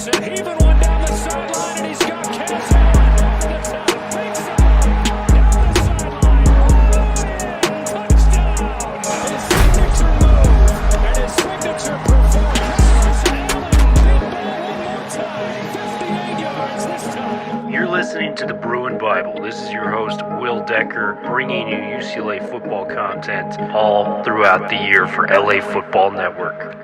Anderson heaving one down the sideline, and he's got Cass Allen over the top. Big side, down the sideline. Touchdown. His signature move and his signature performance. Allen, big ball one more time. 58 yards this time. You're listening to the Bruin Bible. This is your host, Will Decker, bringing you UCLA football content all throughout the year for LA Football Network.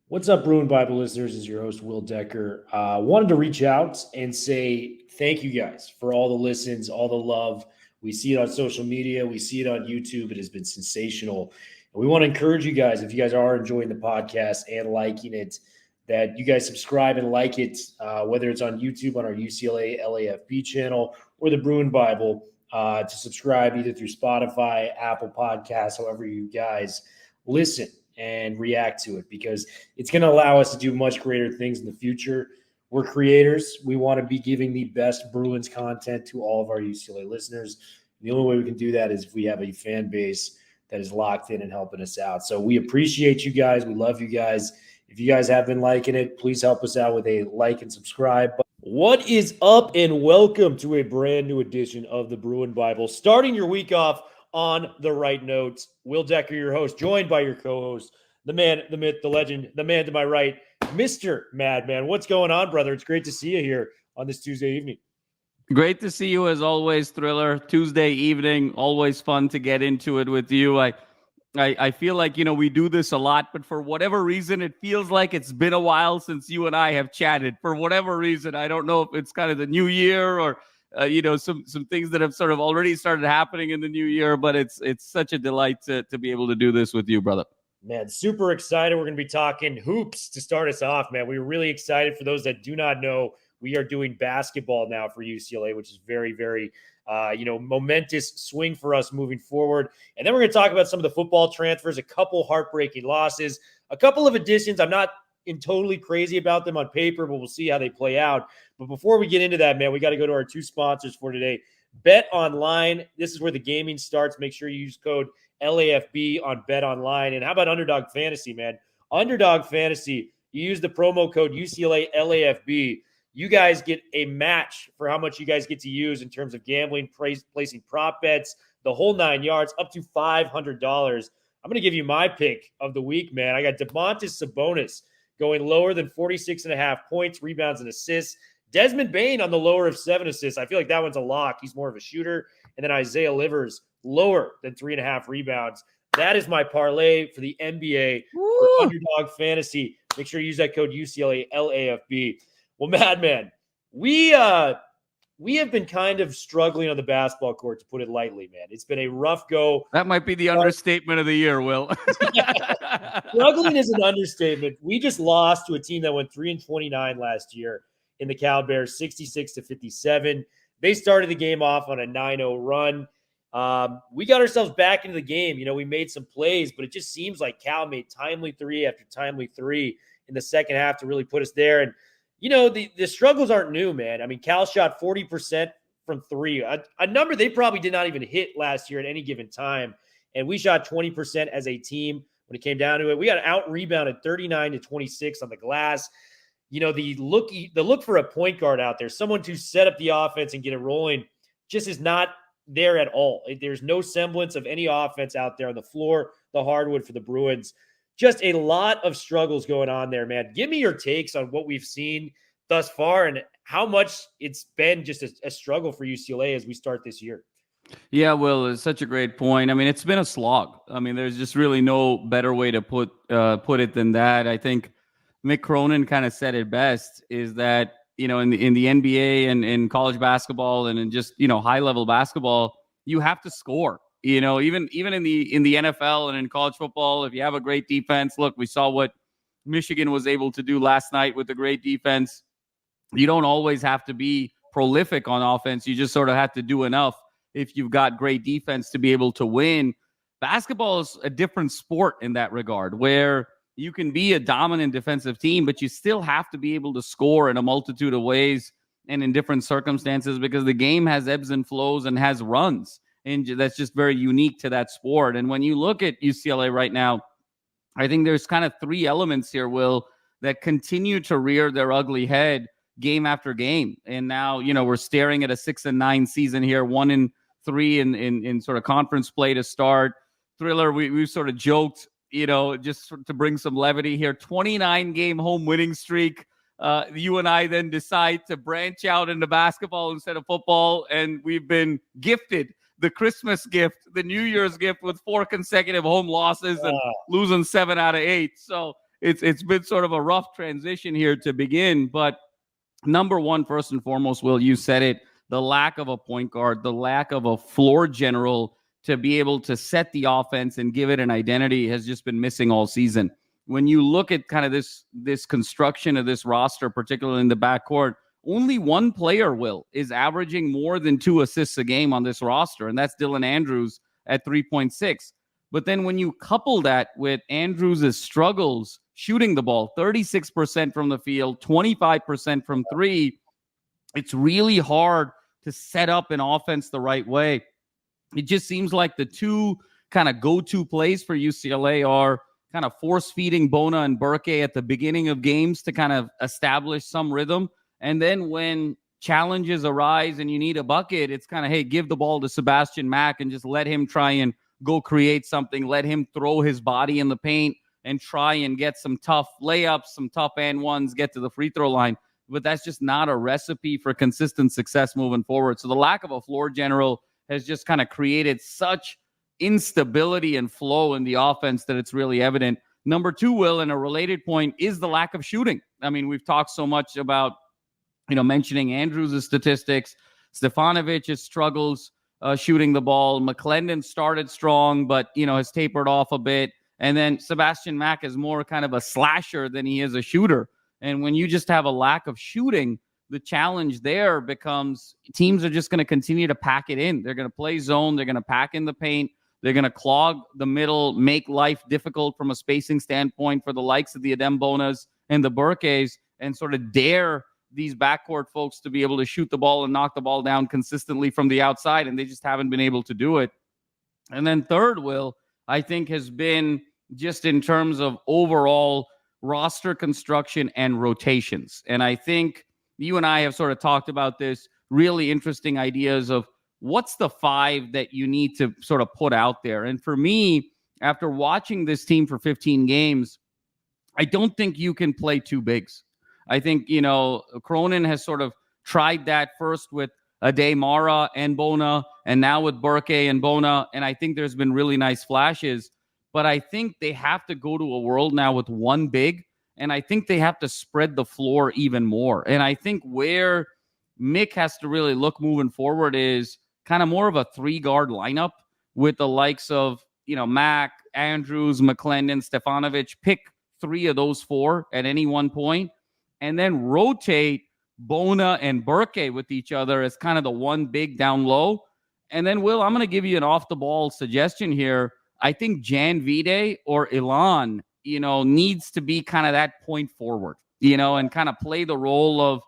What's up, Bruin Bible listeners? This is your host, Will Decker. Wanted to reach out and say thank you guys for all the listens, all the love. We see it on social media. We see it on YouTube. It has been sensational. And we want to encourage you guys, if you guys are enjoying the podcast and liking it, that you guys subscribe and like it, whether it's on YouTube on our UCLA LAFB channel or the Bruin Bible, to subscribe either through Spotify, Apple Podcasts, however you guys listen and react to it, because it's going to allow us to do much greater things in the future. We're creators. We want to be giving the best Bruins content to all of our UCLA listeners. And the only way we can do that is if we have a fan base that is locked in and helping us out. So we appreciate you guys. We love you guys. If you guys have been liking it, please help us out with a like and subscribe. What is up, and welcome to a brand new edition of the Bruin Bible. Starting your week off on the right notes. Will Decker, your host, joined by your co-host, the man, the myth, the legend, the man to my right, Mr. Madman. What's going on, brother? It's great to see you here on this Tuesday evening. Great to see you as always, Thriller. Tuesday evening, always fun to get into it with you. I feel like, we do this a lot, but for whatever reason, it feels like it's been a while since you and I have chatted. For whatever reason, I don't know if it's kind of the new year or some things that have sort of already started happening in the new year, but it's such a delight to be able to do this with you, brother. Man, super excited. We're going to be talking hoops to start us off, man. We're really excited. For those that do not know, we are doing basketball now for UCLA, which is very, very, momentous swing for us moving forward. And then we're going to talk about some of the football transfers, a couple heartbreaking losses, a couple of additions. I'm not totally crazy about them on paper, but we'll see how they play out. But before we get into that, man, we got to go to our two sponsors for today. Bet Online. This is where the gaming starts. Make sure you use code LAFB on Bet Online. And how about Underdog Fantasy, man? Underdog Fantasy, you use the promo code UCLA LAFB. You guys get a match for how much you guys get to use in terms of gambling, placing prop bets, the whole 9 yards, up to $500. I'm going to give you my pick of the week, man. I got Domantas Sabonis going lower than 46.5 points, rebounds, and assists. Desmond Bane on the lower of 7 assists. I feel like that one's a lock. He's more of a shooter. And then Isaiah Livers, lower than 3.5 rebounds. That is my parlay for the NBA for Underdog Fantasy. Make sure you use that code UCLA LAFB. Well, Madman, we have been kind of struggling on the basketball court, to put it lightly, man. It's been a rough go. That might be the understatement of the year, Will. Struggling is an understatement. We just lost to a team that went 3-29 last year in the Cal Bears, 66-57. They started the game off on a 9-0 run. We got ourselves back into the game. We made some plays, but it just seems like Cal made timely three after timely three in the second half to really put us there. And the struggles aren't new, man. I mean, Cal shot 40% from three, a number they probably did not even hit last year at any given time. And we shot 20% as a team when it came down to it. We got out-rebounded 39-26 on the glass. The look for a point guard out there, someone to set up the offense and get it rolling, just is not there at all. There's no semblance of any offense out there on the floor, the hardwood for the Bruins. Just a lot of struggles going on there, man. Give me your takes on what we've seen thus far and how much it's been just a struggle for UCLA as we start this year. Yeah, Will, it's such a great point. I mean, it's been a slog. I mean, there's just really no better way to put it than that. I think Mick Cronin kind of said it best, is that, in the NBA and in college basketball and in just, high-level basketball, you have to score. Even in the NFL and in college football, if you have a great defense, look, we saw what Michigan was able to do last night with a great defense. You don't always have to be prolific on offense. You just sort of have to do enough if you've got great defense to be able to win. Basketball is a different sport in that regard, where you can be a dominant defensive team, but you still have to be able to score in a multitude of ways and in different circumstances, because the game has ebbs and flows and has runs. And that's just very unique to that sport. And when you look at UCLA right now, I think there's kind of three elements here, Will, that continue to rear their ugly head game after game. And now, we're staring at a 6-9 season here, 1-3 in sort of conference play to start. Thriller, we sort of joked, just to bring some levity here, 29-game home winning streak. You and I then decide to branch out into basketball instead of football, and we've been gifted the Christmas gift, the New Year's gift, with 4 consecutive home losses and losing 7 out of 8. So it's been sort of a rough transition here to begin. But number one, first and foremost, Will, you said it, the lack of a point guard, the lack of a floor general to be able to set the offense and give it an identity has just been missing all season. When you look at kind of this construction of this roster, particularly in the backcourt, only one player, Will, is averaging more than 2 assists a game on this roster, and that's Dylan Andrews at 3.6. But then when you couple that with Andrews' struggles shooting the ball, 36% from the field, 25% from 3, it's really hard to set up an offense the right way. It just seems like the two kind of go-to plays for UCLA are kind of force-feeding Bona and Burke at the beginning of games to kind of establish some rhythm. And then when challenges arise and you need a bucket, it's kind of, hey, give the ball to Sebastian Mack and just let him try and go create something. Let him throw his body in the paint and try and get some tough layups, some tough and ones, get to the free throw line. But that's just not a recipe for consistent success moving forward. So the lack of a floor general has just kind of created such instability and flow in the offense that it's really evident. Number 2, Will, and a related point, is the lack of shooting. I mean, we've talked so much about, mentioning Andrews' statistics, Stefanovic's struggles shooting the ball. McClendon started strong, but, has tapered off a bit. And then Sebastian Mack is more kind of a slasher than he is a shooter. And when you just have a lack of shooting, the challenge there becomes teams are just going to continue to pack it in. They're going to play zone. They're going to pack in the paint. They're going to clog the middle, make life difficult from a spacing standpoint for the likes of the Adembonas and the Burkes, and sort of dare these backcourt folks to be able to shoot the ball and knock the ball down consistently from the outside, and they just haven't been able to do it. And then third, Will, I think has been just in terms of overall roster construction and rotations. And I think you and I have sort of talked about this, really interesting ideas of what's the 5 that you need to sort of put out there. And for me, after watching this team for 15 games, I don't think you can play 2 bigs. I think, Cronin has sort of tried that first with Ade Mara and Bona, and now with Burke and Bona, and I think there's been really nice flashes. But I think they have to go to a world now with 1 big, and I think they have to spread the floor even more. And I think where Mick has to really look moving forward is kind of more of a 3-guard lineup with the likes of, Mack, Andrews, McClendon, Stefanovic. Pick 3 of those 4 at any one point, and then rotate Bona and Burke with each other as kind of the 1 big down low. And then, Will, I'm going to give you an off-the-ball suggestion here. I think Jan Vide or Ilan, needs to be kind of that point forward, and kind of play the role of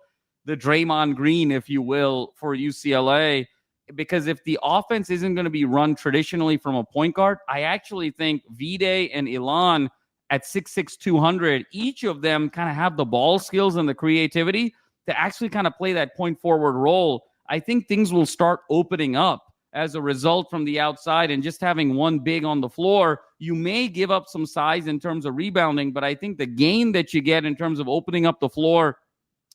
the Draymond Green, if you will, for UCLA. Because if the offense isn't going to be run traditionally from a point guard, I actually think Vide and Ilan at 6'6", 200, each of them kind of have the ball skills and the creativity to actually kind of play that point forward role. I think things will start opening up as a result from the outside, and just having 1 big on the floor. You may give up some size in terms of rebounding, but I think the gain that you get in terms of opening up the floor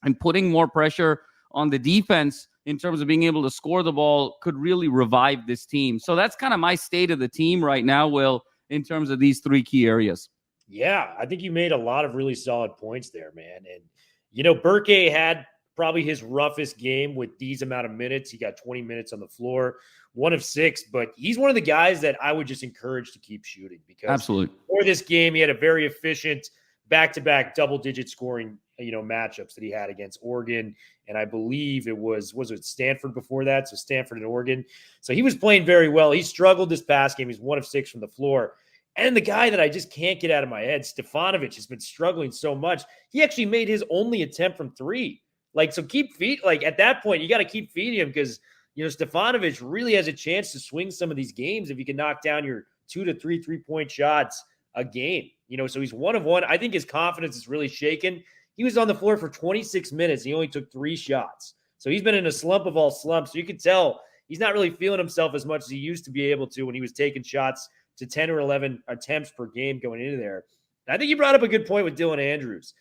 and putting more pressure on the defense in terms of being able to score the ball could really revive this team. So that's kind of my state of the team right now, Will, in terms of these 3 key areas. Yeah, I think you made a lot of really solid points there, man. And, Burke had probably his roughest game with these amount of minutes. He got 20 minutes on the floor, 1 of 6, but he's one of the guys that I would just encourage to keep shooting, because absolutely for this game, he had a very efficient back-to-back double-digit scoring, matchups that he had against Oregon. And I believe it was it Stanford before that? So Stanford and Oregon. So he was playing very well. He struggled this past game. He's 1 of 6 from the floor. And the guy that I just can't get out of my head, Stefanovic, has been struggling so much. He actually made his only attempt from 3. So keep feed. At that point, you got to keep feeding him, because, Stefanovic really has a chance to swing some of these games if you can knock down your 2 to 3 3-point shots a game. So he's 1 of 1. I think his confidence is really shaken. He was on the floor for 26 minutes. He only took 3 shots. So he's been in a slump of all slumps. So you can tell he's not really feeling himself as much as he used to be able to when he was taking shots to 10 or 11 attempts per game going into there. And I think you brought up a good point with Dylan Andrews.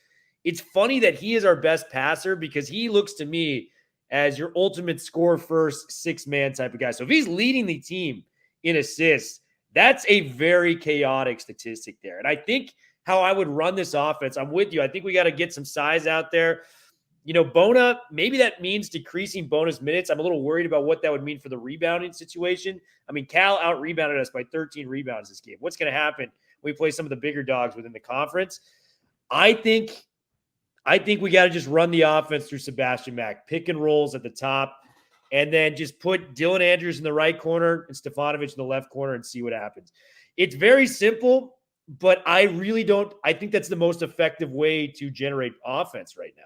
It's funny that he is our best passer because he looks to me as your ultimate score first 6-man type of guy. So if he's leading the team in assists, that's a very chaotic statistic there. And I think how I would run this offense, I'm with you. I think we got to get some size out there. Bona, maybe that means decreasing Bona's minutes. I'm a little worried about what that would mean for the rebounding situation. I mean, Cal out-rebounded us by 13 rebounds this game. What's going to happen when we play some of the bigger dogs within the conference? I think we got to just run the offense through Sebastian Mack, pick and rolls at the top, and then just put Dylan Andrews in the right corner and Stefanovic in the left corner and see what happens. It's very simple, but I think that's the most effective way to generate offense right now.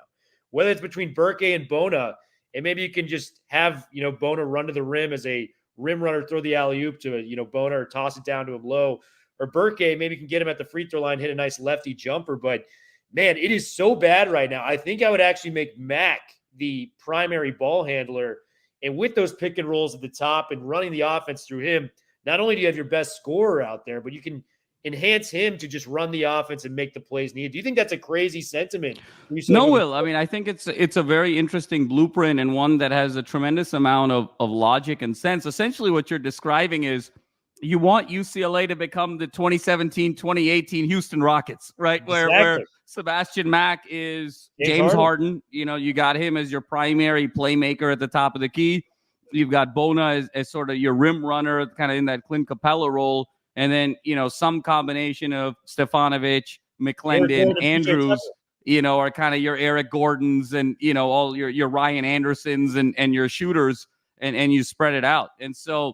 Whether it's between Burke and Bona, and maybe you can just have, Bona run to the rim as a rim runner, throw the alley-oop to, Bona or toss it down to him low. Or Burke, maybe you can get him at the free throw line, hit a nice lefty jumper. But, man, it is so bad right now. I think I would actually make Mack the primary ball handler. And with those pick and rolls at the top and running the offense through him, not only do you have your best scorer out there, but you can enhance him to just run the offense and make the plays needed. Do you think that's a crazy sentiment? No, Will. I mean, I think it's a very interesting blueprint and one that has a tremendous amount of logic and sense. Essentially, what you're describing is you want UCLA to become the 2017-2018 Houston Rockets, right? Exactly. Where Sebastian Mack is James Harden. You got him as your primary playmaker at the top of the key. You've got Bona as sort of your rim runner, kind of in that Clint Capella role. And then, some combination of Stefanovic, McClendon, Andrews, are kind of your Eric Gordons and, all your Ryan Andersons and your shooters, and you spread it out. And so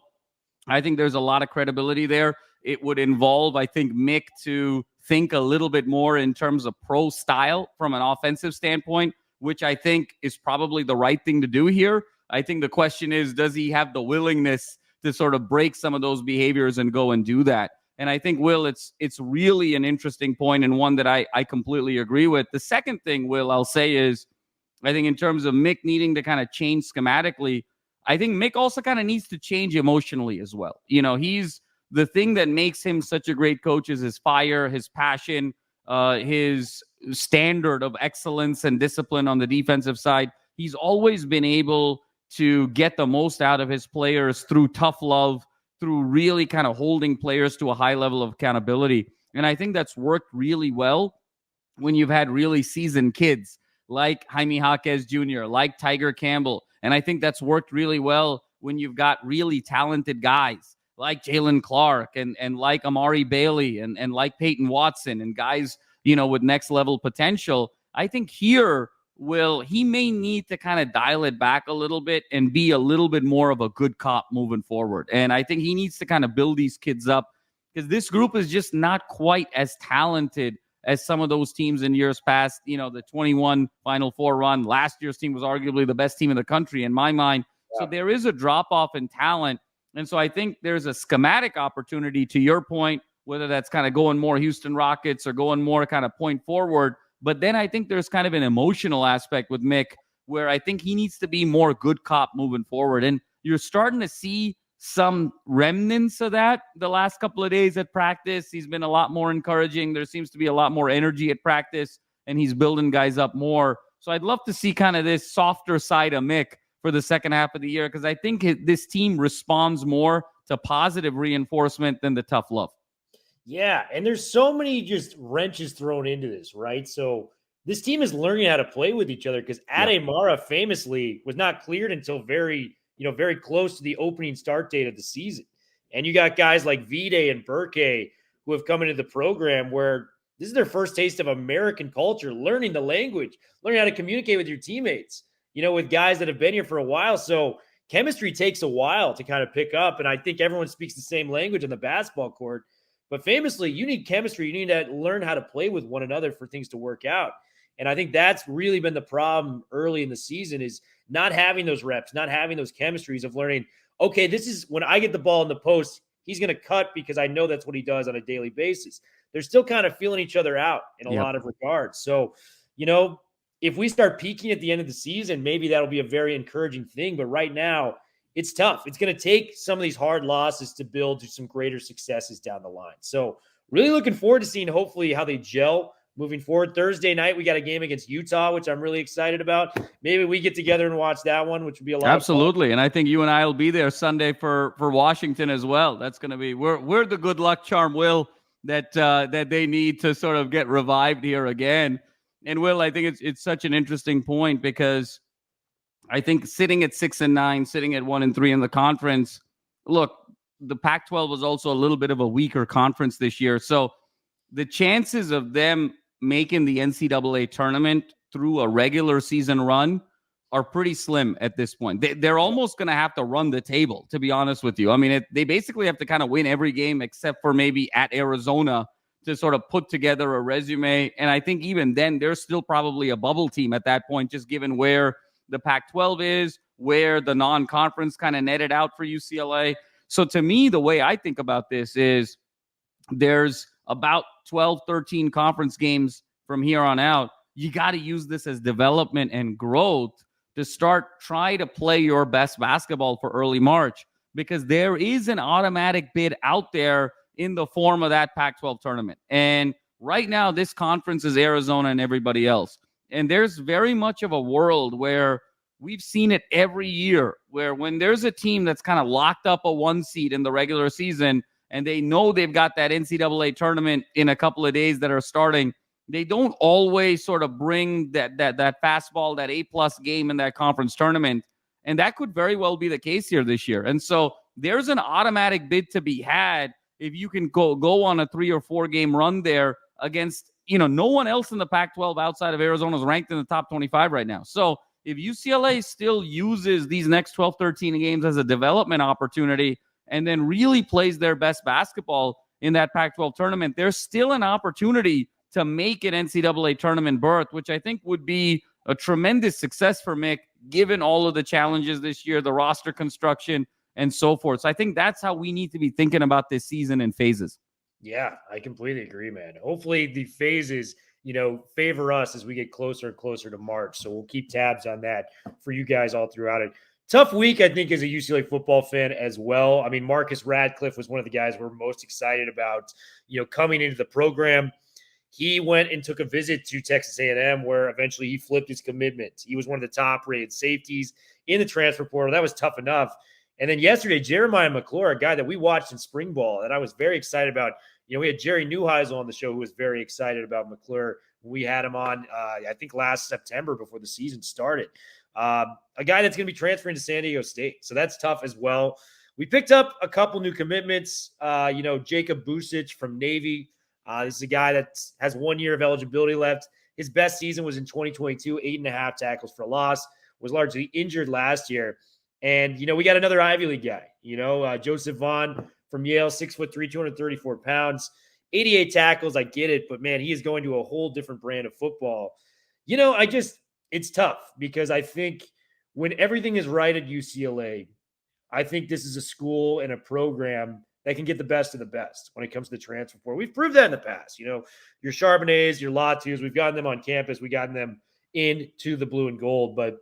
I think there's a lot of credibility there. It would involve, I think, Mick to think a little bit more in terms of pro style from an offensive standpoint, which I think is probably the right thing to do here. I think the question is, does he have the willingness to sort of break some of those behaviors and go and do that? And I think, Will, it's really an interesting point and one that I completely agree with. The second thing, Will, I'll say is, I think in terms of Mick needing to kind of change schematically, I think Mick also kind of needs to change emotionally as well. He's the thing that makes him such a great coach is his fire, his passion, his standard of excellence and discipline on the defensive side. He's always been able to get the most out of his players through tough love, through really kind of holding players to a high level of accountability. And I think that's worked really well when you've had really seasoned kids like Jaime Jaquez Jr., like Tiger Campbell. And I think that's worked really well when you've got really talented guys like Jalen Clark and like Amari Bailey and like Peyton Watson and guys, with next level potential. I think here, he may need to kind of dial it back a little bit and be a little bit more of a good cop moving forward. And I think he needs to kind of build these kids up because this group is just not quite as talented as some of those teams in years past. The 21 Final Four run. Last year's team was arguably the best team in the country in my mind. Yeah. So there is a drop-off in talent. And so I think there's a schematic opportunity, to your point, whether that's kind of going more Houston Rockets or going more kind of point forward. But then I think there's kind of an emotional aspect with Mick where I think he needs to be more good cop moving forward. And you're starting to see some remnants of that the last couple of days at practice. He's been a lot more encouraging. There seems to be a lot more energy at practice, and he's building guys up more. So I'd love to see kind of this softer side of Mick for the second half of the year because I think this team responds more to positive reinforcement than the tough love. Yeah, and there's so many just wrenches thrown into this, right? So this team is learning how to play with each other because Ademara famously was not cleared until very close to the opening start date of the season. And you got guys like Vide and Burke who have come into the program where this is their first taste of American culture, learning the language, learning how to communicate with your teammates, with guys that have been here for a while. So chemistry takes a while to kind of pick up. And I think everyone speaks the same language on the basketball court. But famously, you need chemistry. You need to learn how to play with one another for things to work out. And I think that's really been the problem early in the season is not having those reps, not having those chemistries of learning, okay, this is when I get the ball in the post, he's going to cut because I know that's what he does on a daily basis. they're still kind of feeling each other out in a lot of regards. So, if we start peaking at the end of the season, maybe that'll be a very encouraging thing. But right now, it's tough. It's going to take some of these hard losses to build to some greater successes down the line. So really looking forward to seeing hopefully how they gel moving forward. Thursday night, we got a game against Utah, which I'm really excited about. Maybe we get together and watch that one, which would be a lot Absolutely. of fun. And I think you and I will be there Sunday for Washington as well. That's going to be, we're the good luck charm, Will, that they need to sort of get revived here again. And Will, I think it's such an interesting point because I think sitting at 6-9, sitting at 1-3 in the conference, look, the Pac-12 was also a little bit of a weaker conference this year. So the chances of them making the NCAA tournament through a regular season run are pretty slim at this point. They're almost going to have to run the table, to be honest with you. I mean, they basically have to kind of win every game except for maybe at Arizona to sort of put together a resume. And I think even then, they're still probably a bubble team at that point, just given where the Pac-12 is, where the non-conference kind of netted out for UCLA. So to me, the way I think about this is there's about 12, 13 conference games from here on out. You got to use this as development and growth to try to play your best basketball for early March, because there is an automatic bid out there in the form of that Pac-12 tournament. And right now, this conference is Arizona and everybody else. And there's very much of a world where we've seen it every year, where when there's a team that's kind of locked up a 1 seed in the regular season and they know they've got that NCAA tournament in a couple of days that are starting, they don't always sort of bring that fastball, that A+ game in that conference tournament. And that could very well be the case here this year. And so there's an automatic bid to be had if you can go on a 3 or 4 game run there against, no one else in the Pac-12 outside of Arizona is ranked in the top 25 right now. So if UCLA still uses these next 12, 13 games as a development opportunity and then really plays their best basketball in that Pac-12 tournament, there's still an opportunity to make an NCAA tournament berth, which I think would be a tremendous success for Mick, given all of the challenges this year, the roster construction, and so forth. So I think that's how we need to be thinking about this season in phases. Yeah, I completely agree, man. Hopefully the phases, favor us as we get closer and closer to March. So we'll keep tabs on that for you guys all throughout it. Tough week, I think, as a UCLA football fan as well. I mean, Marcus Radcliffe was one of the guys we're most excited about, coming into the program. He went and took a visit to Texas A&M, where eventually he flipped his commitment. He was one of the top-rated safeties in the transfer portal. That was tough enough. And then yesterday, Jeremiah McClure, a guy that we watched in spring ball that I was very excited about. We had Jerry Neuheisel on the show who was very excited about McClure. We had him on, I think, last September before the season started. A guy that's going to be transferring to San Diego State. So that's tough as well. We picked up a couple new commitments. Jacob Busic from Navy. This is a guy that has 1 year of eligibility left. His best season was in 2022, 8.5 tackles for loss, was largely injured last year. And, we got another Ivy League guy, Joseph Vaughn from Yale, 6'3", 234 pounds, 88 tackles. I get it, but man, he is going to a whole different brand of football. It's tough because I think when everything is right at UCLA, I think this is a school and a program that can get the best of the best when it comes to the transfer portal. We've proved that in the past. Your Charbonnets, your Latus, we've gotten them on campus. We've gotten them into the blue and gold, but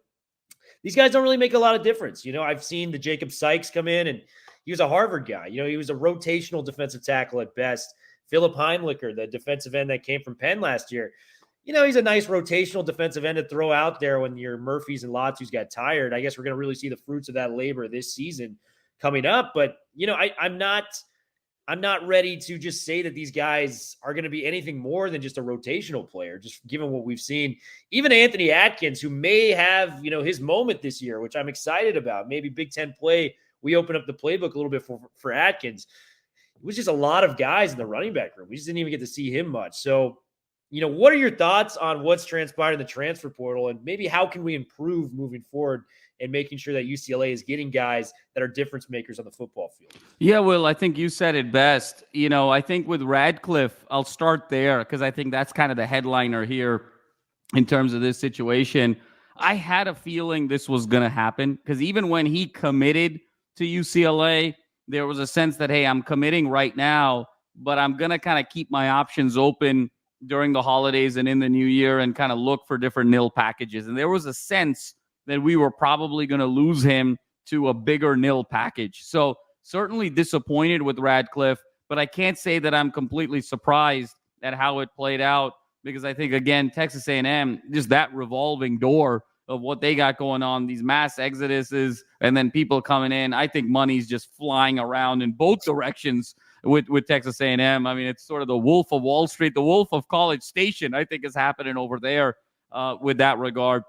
these guys don't really make a lot of difference. I've seen the Jacob Sykes come in, and he was a Harvard guy. He was a rotational defensive tackle at best. Philip Heinlicher, the defensive end that came from Penn last year, he's a nice rotational defensive end to throw out there when your Murphys and Latus got tired. I guess we're going to really see the fruits of that labor this season coming up. But, I'm not ready to just say that these guys are going to be anything more than just a rotational player, just given what we've seen. Even Anthony Atkins, who may have, his moment this year, which I'm excited about. Maybe Big Ten play, we open up the playbook a little bit for Atkins. It was just a lot of guys in the running back room. We just didn't even get to see him much. So, what are your thoughts on what's transpired in the transfer portal, and maybe how can we improve moving forward and making sure that UCLA is getting guys that are difference makers on the football field? Yeah, Will, I think you said it best. I think with Radcliffe, I'll start there because I think that's kind of the headliner here in terms of this situation. I had a feeling this was going to happen because even when he committed to UCLA, there was a sense that, hey, I'm committing right now, but I'm going to kind of keep my options open during the holidays and in the new year and kind of look for different nil packages. And there was a sense that we were probably going to lose him to a bigger nil package. So certainly disappointed with Radcliffe, but I can't say that I'm completely surprised at how it played out, because I think, again, Texas A&M, just that revolving door of what they got going on, these mass exoduses and then people coming in. I think money's just flying around in both directions with Texas A&M. I mean, it's sort of the Wolf of Wall Street, the Wolf of College Station, I think, is happening over there with that regard.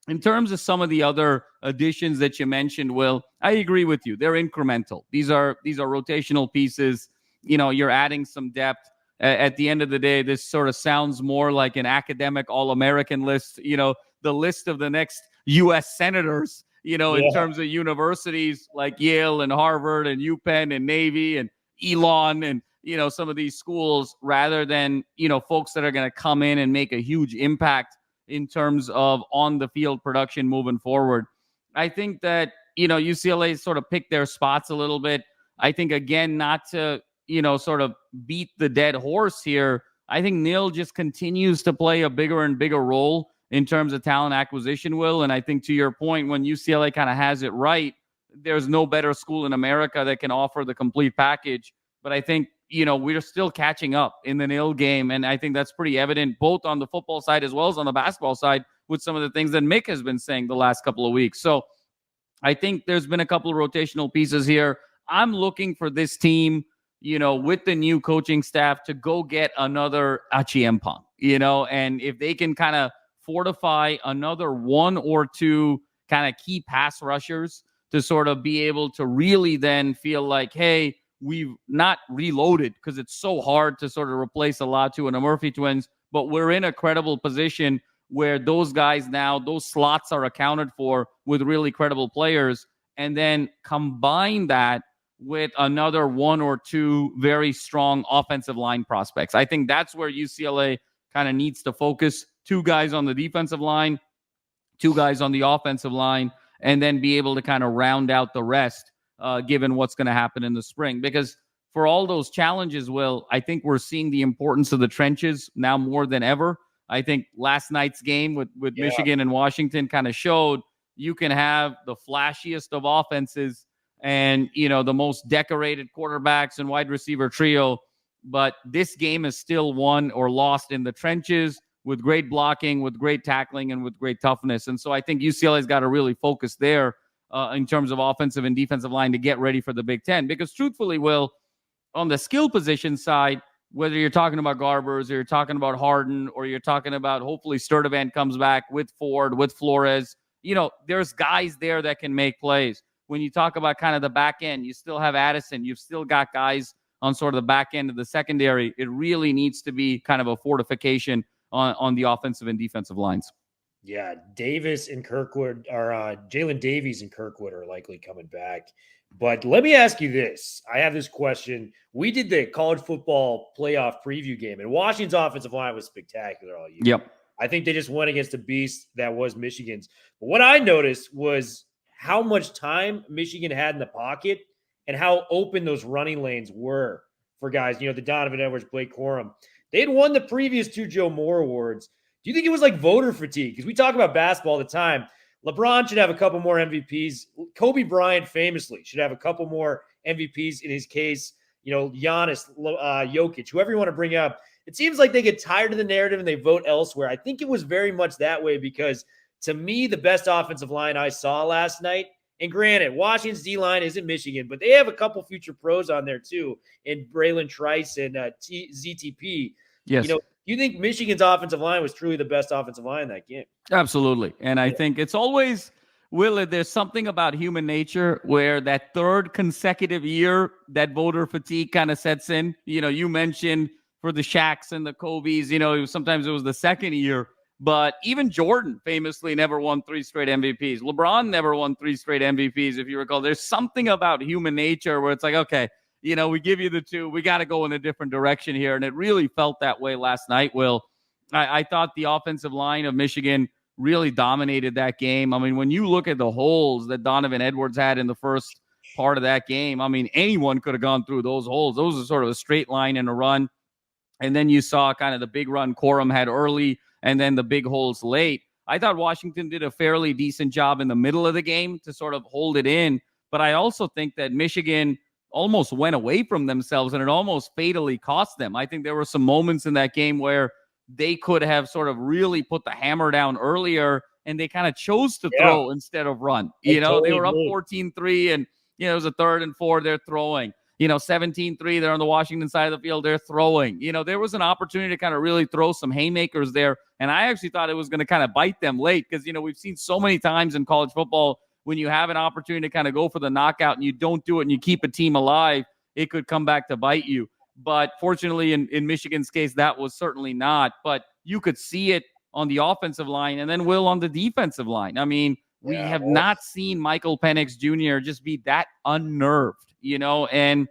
In terms of some of the other additions that you mentioned, Will, I agree with you. They're incremental. These are rotational pieces. You know, you're adding some depth. At the end of the day, this sort of sounds more like an academic All-American list, you know, the list of the next U.S. senators, you know, in terms of universities like Yale and Harvard and UPenn and Navy and Elon and, you know, some of these schools, rather than, you know, folks that are going to come in and make a huge impact in terms of on the field production moving forward. I think that, you know, UCLA sort of picked their spots a little bit. I think, again, not to, you know, sort of beat the dead horse here, I think nil just continues to play a bigger and bigger role in terms of talent acquisition, Will. And I think, to your point, when UCLA kind of has it right, there's no better school in America that can offer the complete package. But I think, you know, we're still catching up in the nil game. And I think that's pretty evident both on the football side as well as on the basketball side with some of the things that Mick has been saying the last couple of weeks. So I think there's been a couple of rotational pieces here. I'm looking for this team, you know, with the new coaching staff, to go get another Achiempong, you know, and if they can kind of fortify another one or two kind of key pass rushers to sort of be able to really then feel like, hey, we've not reloaded, because it's so hard to sort of replace a Latu and a Murphy twins, but we're in a credible position where those guys now, those slots are accounted for with really credible players, and then combine that with another one or two very strong offensive line prospects. I think that's where UCLA kind of needs to focus. 2 guys on the defensive line, 2 guys on the offensive line, and then be able to kind of round out the rest, given what's going to happen in the spring. Because for all those challenges, Will, I think we're seeing the importance of the trenches now more than ever. I think last night's game with Michigan and Washington kind of showed you can have the flashiest of offenses and, you know, the most decorated quarterbacks and wide receiver trio, but this game is still won or lost in the trenches with great blocking, with great tackling, and with great toughness. And so I think UCLA's got to really focus there in terms of offensive and defensive line to get ready for the Big Ten. Because truthfully, Will, on the skill position side, whether you're talking about Garbers or you're talking about Harden or you're talking about hopefully Sturdivant comes back with Ford, with Flores, you know, there's guys there that can make plays. When you talk about kind of the back end, you still have Addison. You've still got guys on sort of the back end of the secondary. It really needs to be kind of a fortification on the offensive and defensive lines. Yeah, Davis and Kirkwood, or Jalen Davies and Kirkwood are likely coming back. But let me ask you this. I have this question. We did the college football playoff preview game, and Washington's offensive line was spectacular all year. Yep. I think they just went against a beast that was Michigan's. But what I noticed was how much time Michigan had in the pocket and how open those running lanes were for guys, you know, the Donovan Edwards, Blake Corum. They had won the previous 2 Joe Moore awards. Do you think it was like voter fatigue? Because we talk about basketball all the time. LeBron should have a couple more MVPs. Kobe Bryant famously should have a couple more MVPs in his case. You know, Giannis, Jokic, whoever you want to bring up. It seems like they get tired of the narrative and they vote elsewhere. I think it was very much that way because, to me, the best offensive line I saw last night, and granted, Washington's D-line isn't Michigan, but they have a couple future pros on there too, in Braylon Trice and ZTP. Yes. You know, you think Michigan's offensive line was truly the best offensive line in that game? Absolutely. And I think it's always, Will, there's something about human nature where that third consecutive year, that voter fatigue kind of sets in. You know, you mentioned for the Shaqs and the Kobe's, you know, sometimes it was the second year. But even Jordan famously never won 3 straight MVPs. LeBron never won 3 straight MVPs, if you recall. There's something about human nature where it's like, okay, you know, we give you the 2. We got to go in a different direction here. And it really felt that way last night, Will. I thought the offensive line of Michigan really dominated that game. I mean, when you look at the holes that Donovan Edwards had in the first part of that game. I mean, anyone could have gone through those holes. Those are sort of a straight line in a run. And then you saw kind of the big run Corum had early and then the big holes late. I thought Washington did a fairly decent job in the middle of the game to sort of hold it in. But I also think that Michigan almost went away from themselves and it almost fatally cost them. I think there were some moments in that game where they could have sort of really put the hammer down earlier and they kind of chose to throw instead of run. They were up 14-3 and, it was a 3rd and 4, they're throwing. 17-3, they're on the Washington side of the field, they're throwing. There was an opportunity to kind of really throw some haymakers there. And I actually thought it was going to kind of bite them late because, we've seen so many times in college football when you have an opportunity to kind of go for the knockout and you don't do it and you keep a team alive, it could come back to bite you. But fortunately, in Michigan's case, that was certainly not. But you could see it on the offensive line and then on the defensive line. I mean, we have not seen Michael Penix Jr. just be that unnerved, and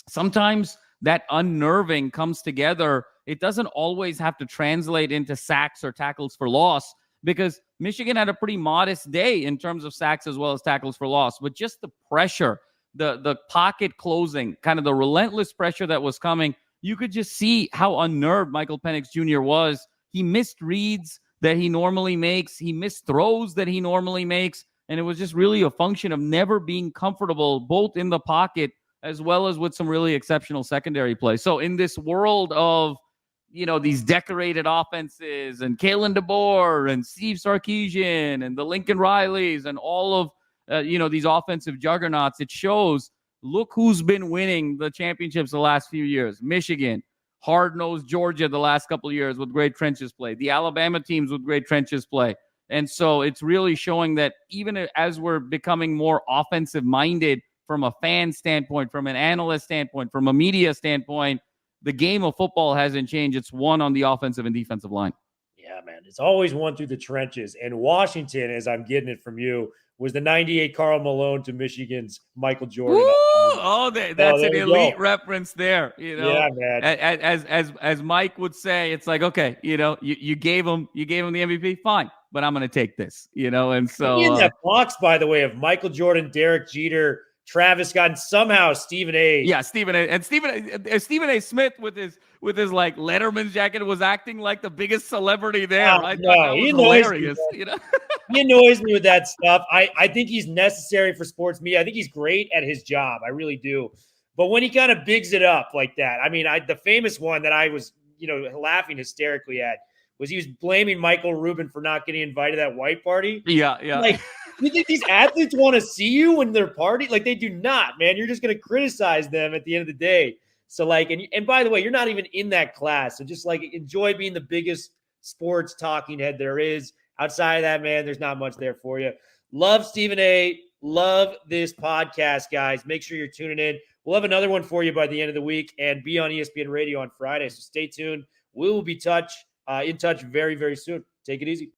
sometimes that unnerving comes together. It doesn't always have to translate into sacks or tackles for loss because Michigan had a pretty modest day in terms of sacks as well as tackles for loss. But just the pressure, the pocket closing, kind of the relentless pressure that was coming, you could just see how unnerved Michael Penix Jr. was. He missed reads that he normally makes. He missed throws that he normally makes. And it was just really a function of never being comfortable, both in the pocket as well as with some really exceptional secondary play. So in this world of, these decorated offenses and Kalen DeBoer and Steve Sarkisian and the Lincoln Rileys and all of, these offensive juggernauts, it shows, look who's been winning the championships the last few years. Michigan, hard-nosed Georgia the last couple of years with great trenches play. The Alabama teams with great trenches play. And so it's really showing that even as we're becoming more offensive-minded from a fan standpoint, from an analyst standpoint, from a media standpoint, the game of football hasn't changed. It's won on the offensive and defensive line. Yeah, man. It's always won through the trenches. And Washington, as I'm getting it from you, was the 98 Karl Malone to Michigan's Michael Jordan. That's an elite reference there. Yeah, man. As Mike would say, it's like, okay, you gave him the MVP, fine, but I'm going to take this, and so in that box, by the way, of Michael Jordan, Derek Jeter, Travis Scott, and somehow Stephen A. Yeah, Stephen A. And Stephen A. Smith with his like Letterman's jacket was acting like the biggest celebrity there. I thought that was hilarious. He annoys me with that stuff. I think he's necessary for sports media. I think he's great at his job. I really do. But when he kind of bigs it up like that, I mean, the famous one that I was, laughing hysterically at was he was blaming Michael Rubin for not getting invited to that white party. Yeah. Like, you think these athletes want to see you when they're partying? Like, they do not, man. You're just going to criticize them at the end of the day. So, like, and by the way, you're not even in that class. So just, like, enjoy being the biggest sports talking head there is. Outside of that, man, there's not much there for you. Love Stephen A. Love this podcast, guys. Make sure you're tuning in. We'll have another one for you by the end of the week and be on ESPN Radio on Friday. So stay tuned. We will be in touch very, very soon. Take it easy.